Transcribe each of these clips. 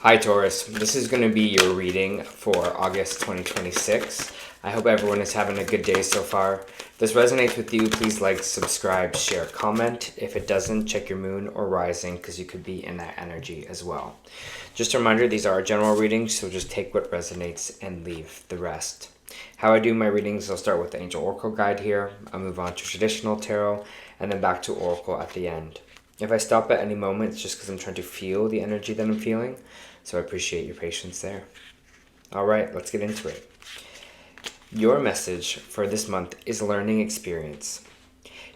Hi Taurus, this is going to be your reading for August 2026. I hope everyone is having a good day so far. If this resonates with you, please like, subscribe, share, comment. If it doesn't, check your moon or rising because you could be in that energy as well. Just a reminder, these are general readings, so just take what resonates and leave the rest. How I do my readings, I'll start with the Angel Oracle guide here. I'll move on to traditional tarot and then back to Oracle at the end. If I stop at any moment, it's just because I'm trying to feel the energy that I'm feeling. So I appreciate your patience there. All right, let's get into it. Your message for this month is learning experience.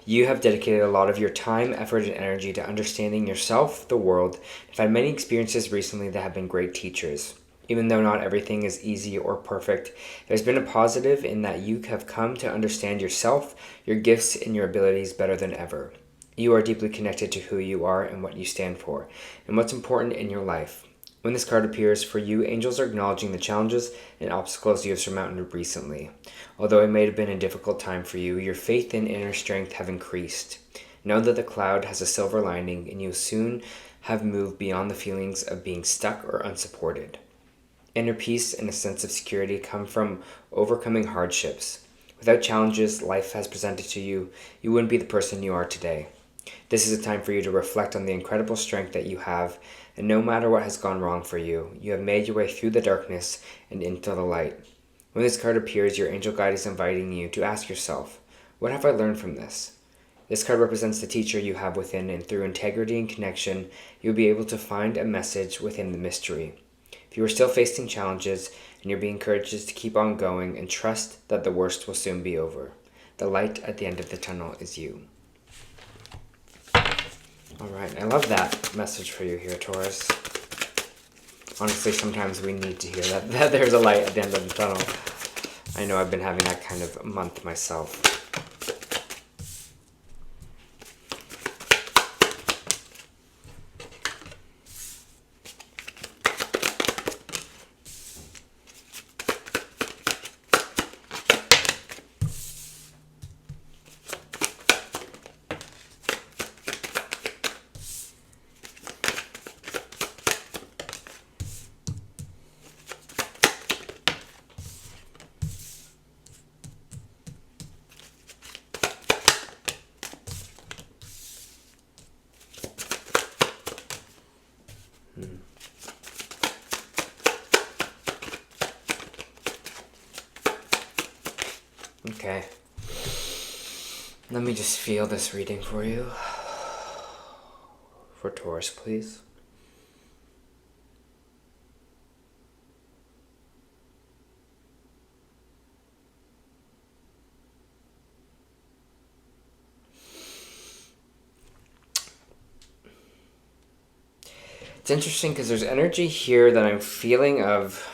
You have dedicated a lot of your time, effort, and energy to understanding yourself, the world, and had many experiences recently that have been great teachers. Even though not everything is easy or perfect, there's been a positive in that you have come to understand yourself, your gifts, and your abilities better than ever. You are deeply connected to who you are and what you stand for, and what's important in your life. When this card appears, for you, angels are acknowledging the challenges and obstacles you have surmounted recently. Although it may have been a difficult time for you, your faith and inner strength have increased. Know that the cloud has a silver lining, and you'll soon have moved beyond the feelings of being stuck or unsupported. Inner peace and a sense of security come from overcoming hardships. Without challenges life has presented to you, you wouldn't be the person you are today. This is a time for you to reflect on the incredible strength that you have, and no matter what has gone wrong for you, you have made your way through the darkness and into the light. When this card appears, your angel guide is inviting you to ask yourself, what have I learned from this? This card represents the teacher you have within, and through integrity and connection, you'll be able to find a message within the mystery. If you are still facing challenges, and you're being encouraged to keep on going and trust that the worst will soon be over. The light at the end of the tunnel is you. Alright, I love that message for you here, Taurus. Honestly, sometimes we need to hear that there's a light at the end of the tunnel. I know I've been having that kind of month myself. Okay. Let me just feel this reading for you. For Taurus, please. It's interesting because there's energy here that I'm feeling of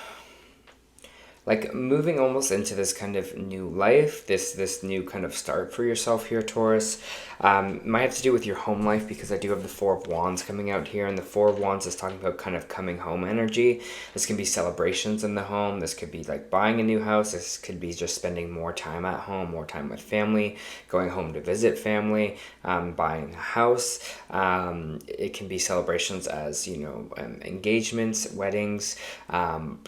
like moving almost into this kind of new life, this new kind of start for yourself here, Taurus. Might have to do with your home life because I do have the Four of Wands coming out here, and the Four of Wands is talking about kind of coming home energy. This can be celebrations in the home. This could be like buying a new house. This could be just spending more time at home, more time with family, going home to visit family, buying a house. It can be celebrations as, engagements, weddings,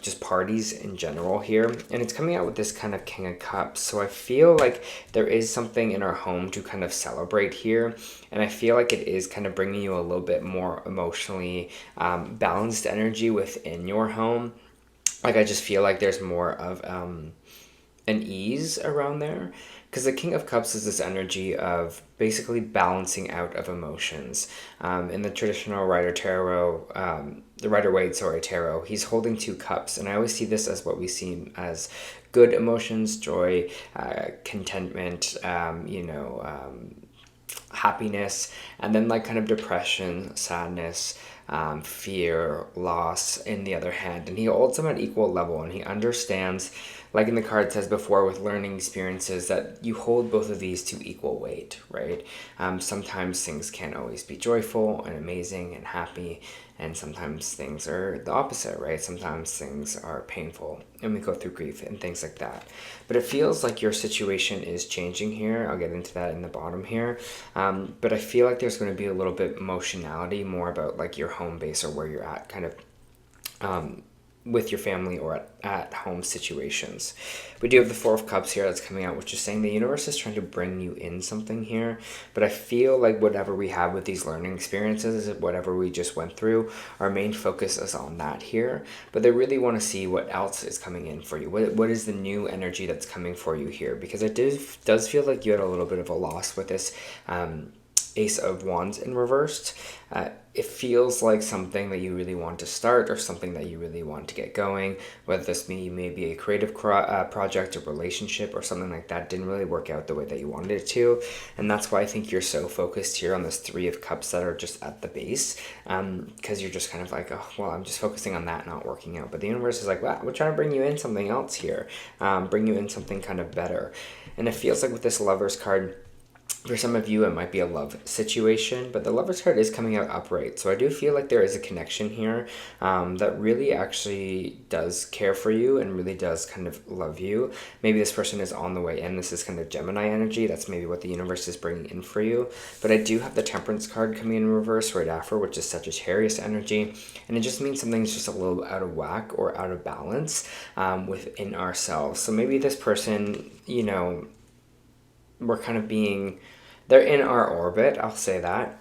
just parties in general here. And it's coming out with this kind of King of Cups. So I feel like there is something in our home to kind of celebrate here. And I feel like it is kind of bringing you a little bit more emotionally balanced energy within your home. Like I just feel like there's more of an ease around there. Because the King of Cups is this energy of basically balancing out of emotions. In the traditional Rider-Waite tarot, he's holding two cups. And I always see this as what we see as good emotions, joy, contentment, happiness, and then like kind of depression, sadness, fear, loss in the other hand. And he holds them at equal level, and he understands, like in the card says before with learning experiences, that you hold both of these to equal weight, right? Sometimes things can't always be joyful and amazing and happy, and sometimes things are the opposite, right? Sometimes things are painful and we go through grief and things like that. But it feels like your situation is changing here. I'll get into that in the bottom here. But I feel like there's going to be a little bit emotionality more about like your home base or where you're at kind of with your family or at home situations. We do have the Four of Cups here that's coming out, which is saying the universe is trying to bring you in something here. But I feel like whatever we have with these learning experiences, whatever we just went through, our main focus is on that here. But they really want to see what else is coming in for you. What is the new energy that's coming for you here? Because it does feel like you had a little bit of a loss with this Ace of Wands in reversed. It feels like something that you really want to start or something that you really want to get going, whether this may be a creative project, a relationship, or something like that didn't really work out the way that you wanted it to. And that's why I think you're so focused here on this Three of Cups that are just at the base, because you're just kind of like, oh, well, I'm just focusing on that not working out. But the universe is like, wow, we're trying to bring you in something else here, bring you in something kind of better. And it feels like with this Lovers card, for some of you, it might be a love situation, but the Lovers card is coming out upright. So I do feel like there is a connection here that really actually does care for you and really does kind of love you. Maybe this person is on the way in. This is kind of Gemini energy. That's maybe what the universe is bringing in for you. But I do have the Temperance card coming in reverse right after, which is Sagittarius energy. And it just means something's just a little out of whack or out of balance within ourselves. So maybe this person, you know, we're kind of they're in our orbit, I'll say that.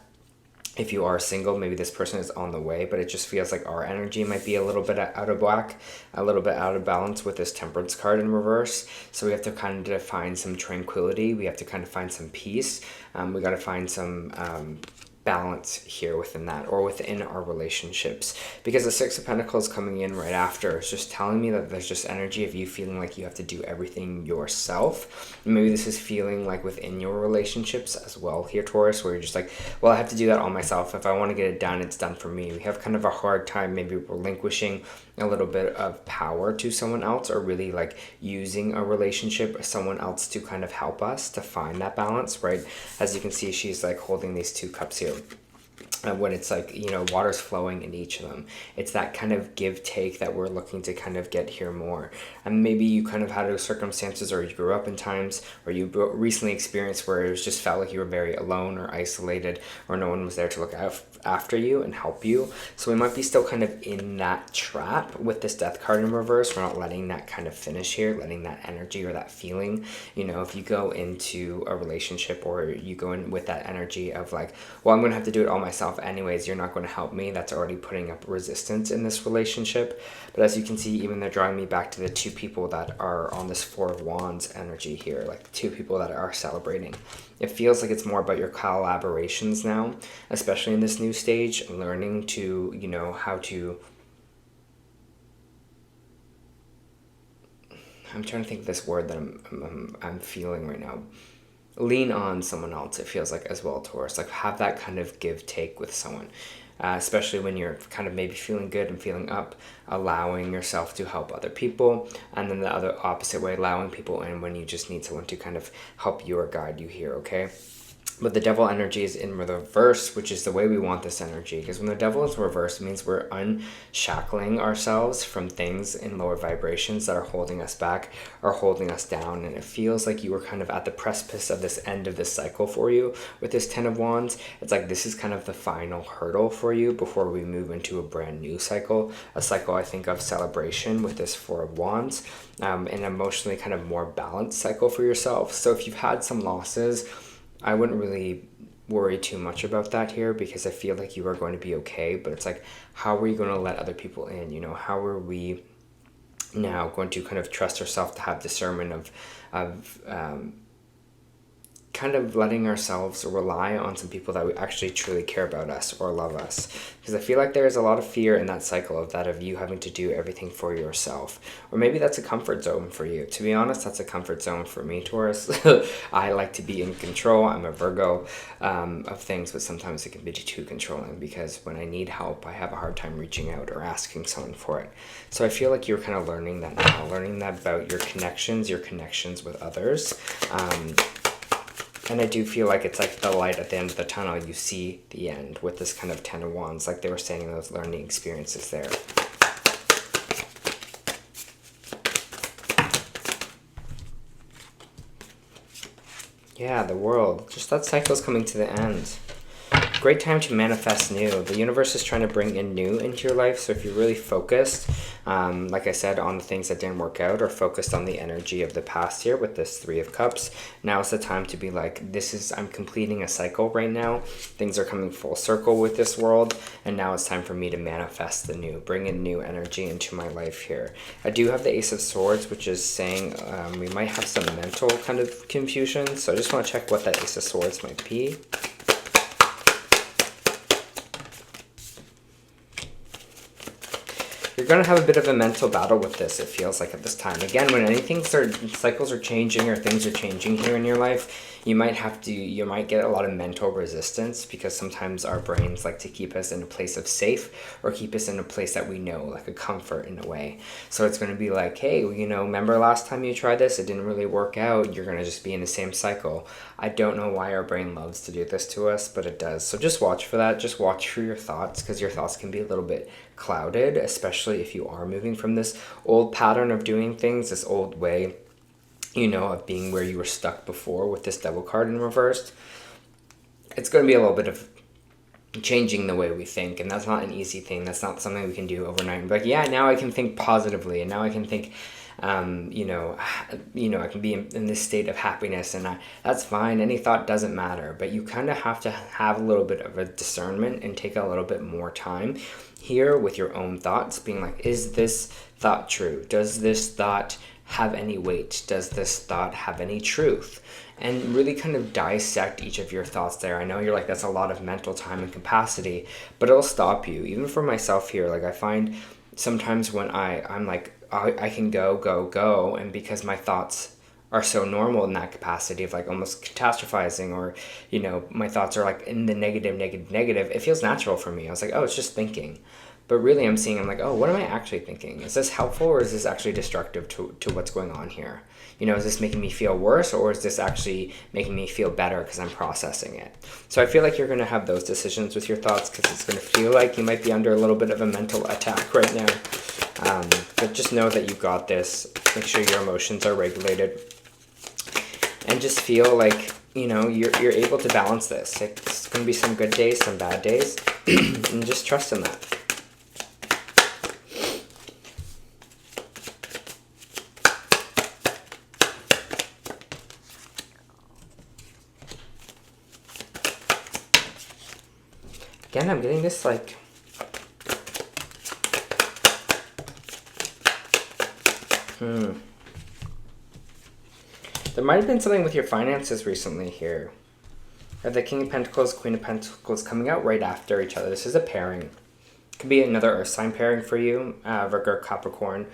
If you are single, maybe this person is on the way, but it just feels like our energy might be a little bit out of whack, a little bit out of balance with this Temperance card in reverse. So we have to kind of find some tranquility. We have to kind of find some peace. We got to find some balance here within that, or within our relationships, because the Six of Pentacles coming in right after is just telling me that there's just energy of you feeling like you have to do everything yourself. And maybe this is feeling like within your relationships as well here, Taurus, where you're just like, well, I have to do that all myself. If I want to get it done, it's done for me. We have kind of a hard time maybe relinquishing a little bit of power to someone else, or really like using a relationship or someone else to kind of help us to find that balance, right? As you can see, she's like holding these two cups here. When it's like, you know, water's flowing in each of them. It's that kind of give take that we're looking to kind of get here more. And maybe you kind of had circumstances, or you grew up in times, or you recently experienced where it was just felt like you were very alone or isolated, or no one was there to look after you and help you. So we might be still kind of in that trap with this Death card in reverse. We're not letting that kind of finish here, letting that energy or that feeling, you know, if you go into a relationship or you go in with that energy of like, well, I'm going to have to do it all myself anyways, you're not going to help me, that's already putting up resistance in this relationship. But as you can see, even they're drawing me back to the two people that are on this Four of Wands energy here, like two people that are celebrating. It feels like it's more about your collaborations now, especially in this new stage, learning to, you know, how to, I'm trying to think of this word that I'm feeling right now. Lean on someone else, it feels like, as well, Taurus. Like, have that kind of give take with someone, especially when you're kind of maybe feeling good and feeling up, allowing yourself to help other people, and then the other opposite way, allowing people in when you just need someone to kind of help you or guide you here, okay? But the Devil energy is in reverse, which is the way we want this energy. Because when the Devil is reversed, it means we're unshackling ourselves from things in lower vibrations that are holding us back or holding us down. And it feels like you were kind of at the precipice of this end of this cycle for you with this Ten of Wands. It's like this is kind of the final hurdle for you before we move into a brand new cycle. A cycle, I think, of celebration with this Four of Wands. An emotionally kind of more balanced cycle for yourself. So if you've had some losses, I wouldn't really worry too much about that here, because I feel like you are going to be okay. But it's like, how are you going to let other people in? You know, how are we now going to kind of trust ourselves to have discernment of kind of letting ourselves rely on some people that we actually truly care about us or love us? Because I feel like there's a lot of fear in that cycle of you having to do everything for yourself. Or maybe that's a comfort zone for you. To be honest, that's a comfort zone for me, Taurus. I like to be in control. I'm a Virgo of things, but sometimes it can be too controlling, because when I need help, I have a hard time reaching out or asking someone for it. So I feel like you're kind of learning that now, learning that about your connections with others. And I do feel like it's like the light at the end of the tunnel. You see the end with this kind of Ten of Wands, like they were saying in those learning experiences there. Yeah, the World. Just that cycle's coming to the end. great time to manifest new. The universe is trying to bring in new into your life. So if you're really focused, like I said, on the things that didn't work out, or focused on the energy of the past here with this Three of Cups, now is the time to be like, I'm completing a cycle right now. Things are coming full circle with this world, and now it's time for me to manifest the new, bring in new energy into my life here. I do have the Ace of Swords, which is saying we might have some mental kind of confusion. So I just want to check what that Ace of Swords might be. You're going to have a bit of a mental battle with this, it feels like, at this time. Again, when cycles are changing or things are changing here in your life, you might get a lot of mental resistance, because sometimes our brains like to keep us in a place of safe, or keep us in a place that we know, like a comfort in a way. So it's going to be like, hey, remember last time you tried this, it didn't really work out. You're going to just be in the same cycle. I don't know why our brain loves to do this to us, but it does. So just watch for that. Just watch for your thoughts, because your thoughts can be a little bit clouded, especially if you are moving from this old pattern of doing things, this old way, of being where you were stuck before with this Devil card in reversed. It's going to be a little bit of changing the way we think, and that's not an easy thing. That's not something we can do overnight. But yeah, now I can think positively, and now I can think I can be in this state of happiness, and that's fine. Any thought doesn't matter, but you kind of have to have a little bit of a discernment and take a little bit more time here with your own thoughts, being like, is this thought true? Does this thought have any weight? Does this thought have any truth? And really kind of dissect each of your thoughts there. I know you're like, that's a lot of mental time and capacity, but it'll stop you. Even for myself here, like I find sometimes when I'm like, I can go, and because my thoughts are so normal in that capacity of like almost catastrophizing, or my thoughts are like in the negative, it feels natural for me. I was like, oh, it's just thinking. But really I'm like, oh, what am I actually thinking? Is this helpful, or is this actually destructive to what's going on here? Is this making me feel worse, or is this actually making me feel better because I'm processing it? So I feel like you're going to have those decisions with your thoughts, because it's going to feel like you might be under a little bit of a mental attack right now. But just know that you got this. Make sure your emotions are regulated, and just feel like you're able to balance this. It's going to be some good days, some bad days, and just trust in that. Again, I'm getting this like there might have been something with your finances recently here. I have the King of Pentacles, Queen of Pentacles coming out right after each other. This is a pairing. Could be another Earth sign pairing for you, Virgo, Capricorn,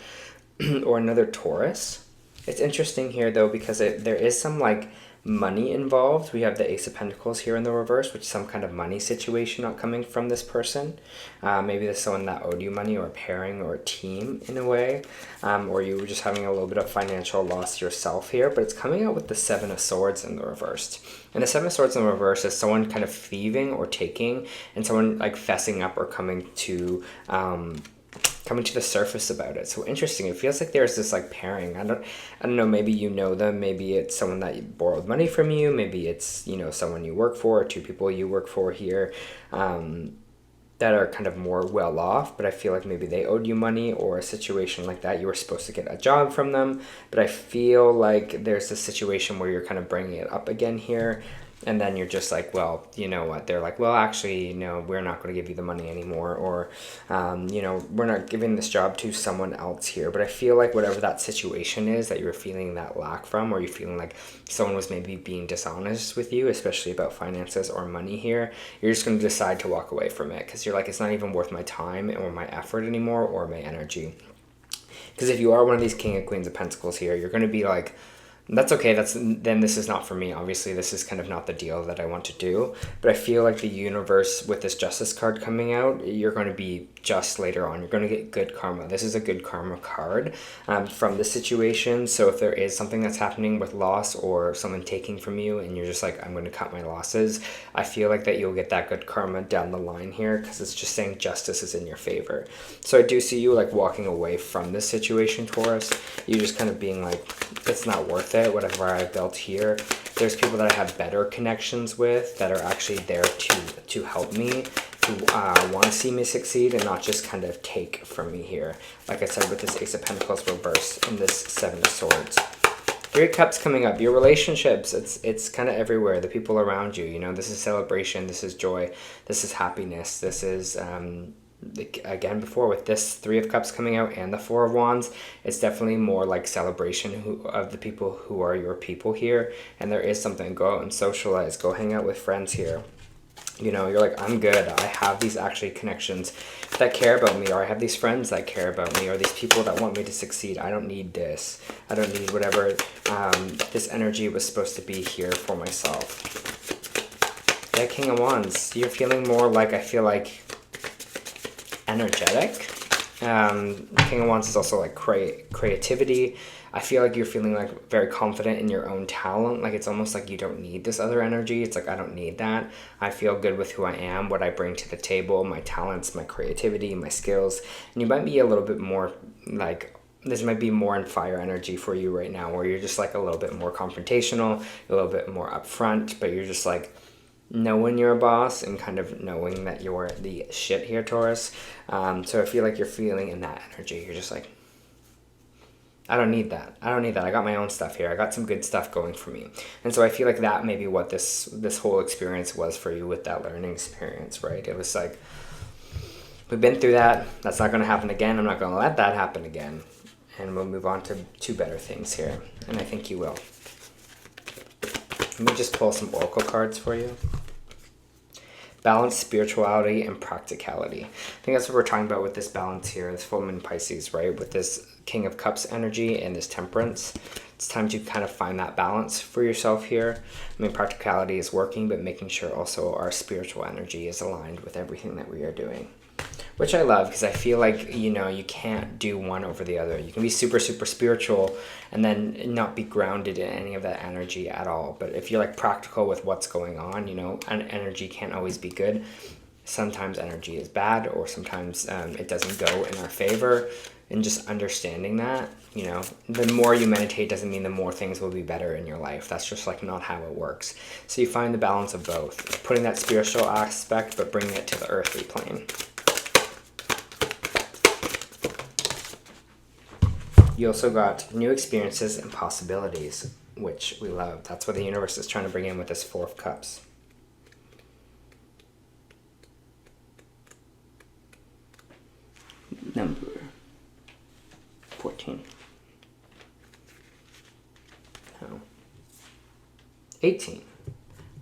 or another Taurus. It's interesting here though, because there is some like money involved. We have the Ace of Pentacles here in the reverse, which is some kind of money situation not coming from this person. Maybe there's someone that owed you money, or a pairing, or a team in a way, or you were just having a little bit of financial loss yourself here. But it's coming out with the Seven of Swords in the reversed, and the Seven of Swords in the reverse is someone kind of thieving or taking, and someone like fessing up or coming to the surface about it. So interesting. It feels like there's this like pairing. I don't know, maybe you know them, maybe it's someone that borrowed money from you, maybe it's someone you work for, or two people you work for here that are kind of more well off, but I feel like maybe they owed you money, or a situation like that. You were supposed to get a job from them, but I feel like there's a situation where you're kind of bringing it up again here. And then you're just like, well, you know what? They're like, well, actually, we're not going to give you the money anymore. Or, we're not giving this job to someone else here. But I feel like whatever that situation is that you're feeling that lack from, or you're feeling like someone was maybe being dishonest with you, especially about finances or money here, you're just going to decide to walk away from it, because you're like, it's not even worth my time or my effort anymore, or my energy. Because if you are one of these King and Queens of Pentacles here, you're going to be like, that's okay, then this is not for me. Obviously, this is kind of not the deal that I want to do. But I feel like the universe, with this Justice card coming out, you're going to be just later on. You're going to get good karma. This is a good karma card from this situation. So if there is something that's happening with loss, or someone taking from you, and you're just like, I'm going to cut my losses, I feel like that you'll get that good karma down the line here, because it's just saying justice is in your favor. So I do see you like walking away from this situation, Taurus. You just kind of being like, it's not worth it. it, whatever I built here. There's people that I have better connections with that are actually there to help me, who want to see me succeed and not just kind of take from me here. Like I said, with this Ace of Pentacles reverse and this Seven of Swords. Three of Cups coming up. Your relationships, it's kind of everywhere. The people around you, you know, this is celebration, this is joy, this is happiness, this is, again, before with this Three of Cups coming out and the Four of Wands, it's definitely more like celebration of the people who are your people here. And there is something, go out and socialize, go hang out with friends here. You know, you're like, I'm good. I have these actually connections that care about me, or I have these friends that care about me, or these people that want me to succeed. I don't need this. I don't need whatever this energy was supposed to be here for myself. Yeah, King of Wands. You're feeling more like, I feel like, energetic. King of Wands is also like creativity. I feel like you're feeling like very confident in your own talent. Like it's almost like you don't need this other energy. It's like, I don't need that. I feel good with who I am, what I bring to the table, my talents, my creativity, my skills. And you might be a little bit more like, this might be more in fire energy for you right now, where you're just like a little bit more confrontational, a little bit more upfront, but you're just like, knowing you're a boss and kind of knowing that you're the shit here, Taurus. So I feel like you're feeling in that energy. You're just like, I don't need that. I don't need that. I got my own stuff here. I got some good stuff going for me. And so I feel like that may be what this whole experience was for you with that learning experience, right? It was like, we've been through that. That's not going to happen again. I'm not going to let that happen again. And we'll move on to better things here. And I think you will. Let me just pull some oracle cards for you. Balance, spirituality, and practicality. I think that's what we're talking about with this balance here, this full moon Pisces, right? With this King of Cups energy and this Temperance. It's time to kind of find that balance for yourself here. I mean, practicality is working, but making sure also our spiritual energy is aligned with everything that we are doing. Which I love, because I feel like, you know, you can't do one over the other. You can be super, super spiritual and then not be grounded in any of that energy at all. But if you're like practical with what's going on, you know, and energy can't always be good. Sometimes energy is bad, or sometimes it doesn't go in our favor. And just understanding that, you know, the more you meditate doesn't mean the more things will be better in your life. That's just like not how it works. So you find the balance of both, putting that spiritual aspect, but bringing it to the earthly plane. You also got new experiences and possibilities, which we love. That's what the universe is trying to bring in with this Four of Cups. Number 14. No. 18.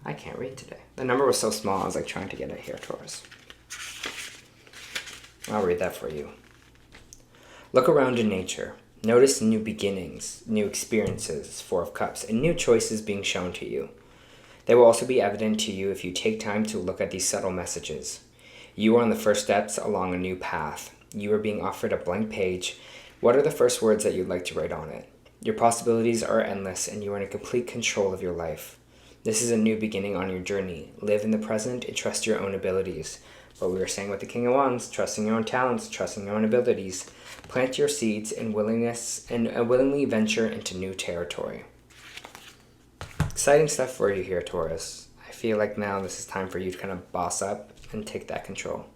I can't read today. The number was so small, I was like trying to get it here, Taurus. I'll read that for you. Look around in nature. Notice new beginnings, new experiences, Four of Cups, and new choices being shown to you. They will also be evident to you if you take time to look at these subtle messages. You are on the first steps along a new path. You are being offered a blank page. What are the first words that you'd like to write on it? Your possibilities are endless, and you are in complete control of your life. This is a new beginning on your journey. Live in the present and trust your own abilities. What we were saying with the King of Wands, trusting your own talents, trusting your own abilities. Plant your seeds and willingly venture into new territory. Exciting stuff for you here, Taurus. I feel like now this is time for you to kind of boss up and take that control.